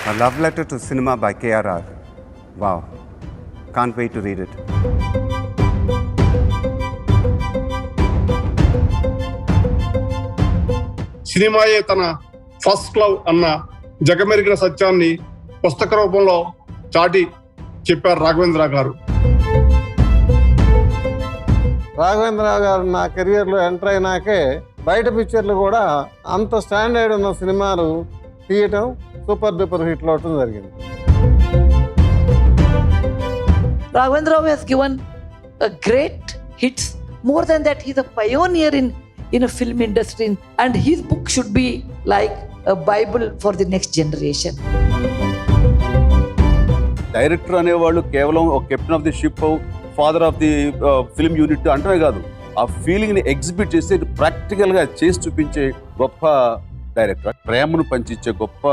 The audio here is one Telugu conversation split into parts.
A love letter to cinema by KRR. Wow. Can't wait to read it. సినిమాయే తన ఫస్ట్ లవ్ అన్న జగమెరిగిన సత్యాన్ని పుస్తక రూపంలో చాటి చెప్పారు రాఘవేంద్ర గారు. రాఘవేంద్రరావు గారు నా కెరియర్లో ఎంటర్ అయినాకే బయట పిక్చర్లు కూడా అంత స్టాండర్డ్ ఉన్న సినిమాలు తీయటం, సూపర్ డూపర్ హిట్లు అవటం జరిగింది. Raghavendra Rao has given a great hits. More than that, he's a pioneer in a film industry, and his book should be like a Bible for the next generation. Director అనేవాళ్ళు కేవలం ఒక captain of the ship, father of the film unit అంటమే కాదు, ఆ ఫీలింగ్ని ఎగ్జిబిట్ చేసి ప్రాక్టికల్గా చేసి చూపించే గొప్ప డైరెక్టర్, ప్రేమను పంచించే గొప్ప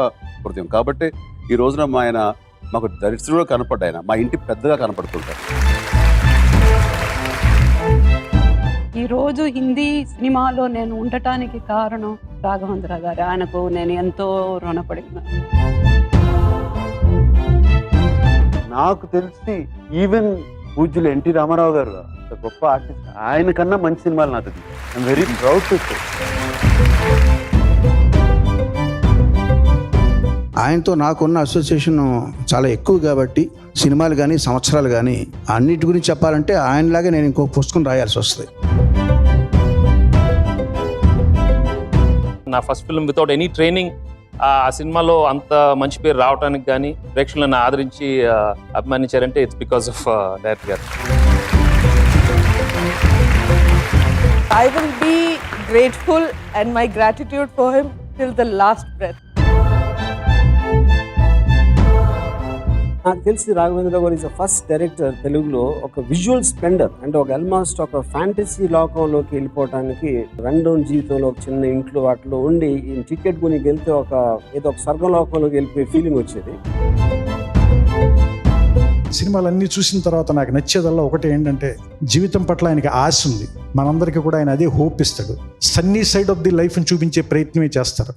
హృదయం. కాబట్టి ఈ రోజున ఆయన మాకు దరిద్రుడు కనపడ్డాయన మా ఇంటి పెద్దగా కనపడుతుంటారు. ఈరోజు హిందీ సినిమాలో నేను ఉండటానికి కారణం రాఘవేంద్ర గారు. ఆయనకు నేను ఎంతో రుణపడి ఉన్నాను. నాకు తెలిసి ఈవెన్ పూజ్యులు ఎన్టీ రామారావు గారు అంత గొప్ప ఆర్టిస్ట్, ఆయన కన్నా మంచి సినిమాలు నాకు I'm very proud to say. ఆయనతో నాకున్న అసోసియేషన్ చాలా ఎక్కువ కాబట్టి సినిమాలు కానీ సంవత్సరాలు కానీ అన్నిటి గురించి చెప్పాలంటే ఆయనలాగే నేను ఇంకొక పుస్తకం రాయాల్సి వస్తుంది. నా first film without any training ఆ సినిమాలో అంత మంచి పేరు రావడానికి కానీ ప్రేక్షకులను ఆదరించి అభిమానించారంటే ఇట్స్ బికాస్ ఆఫ్ డైరెక్టర్ గారు. I will be grateful and my gratitude for him till the last breath. నాకు తెలిసి రాఘవేంద్ర గారు ఇస్ ఫస్ట్ డైరెక్టర్ తెలుగులో ఒక విజువల్ స్ప్లెండర్ అంటే ఒక ఆల్మోస్ట్ ఒక ఫ్యాంటసీ లోకంలోకి వెళ్ళిపోవడానికి రన్డౌన్ జీవితంలో ఒక చిన్న ఇంట్లో వాటిలో ఉండి టికెట్ కొని వెళ్తే ఏదో ఒక స్వర్గ లోకంలోకి వెళ్ళిపోయే ఫీలింగ్ వచ్చేది. సినిమాలన్నీ చూసిన తర్వాత నాకు నచ్చేదల్లా ఒకటి ఏంటంటే జీవితం పట్ల ఆయనకి ఆశ ఉంది. మనందరికీ కూడా ఆయన అదే హోప్ ఇస్తాడు. సన్నీ సైడ్ ఆఫ్ ది లైఫ్ని చూపించే ప్రయత్నమే చేస్తారు.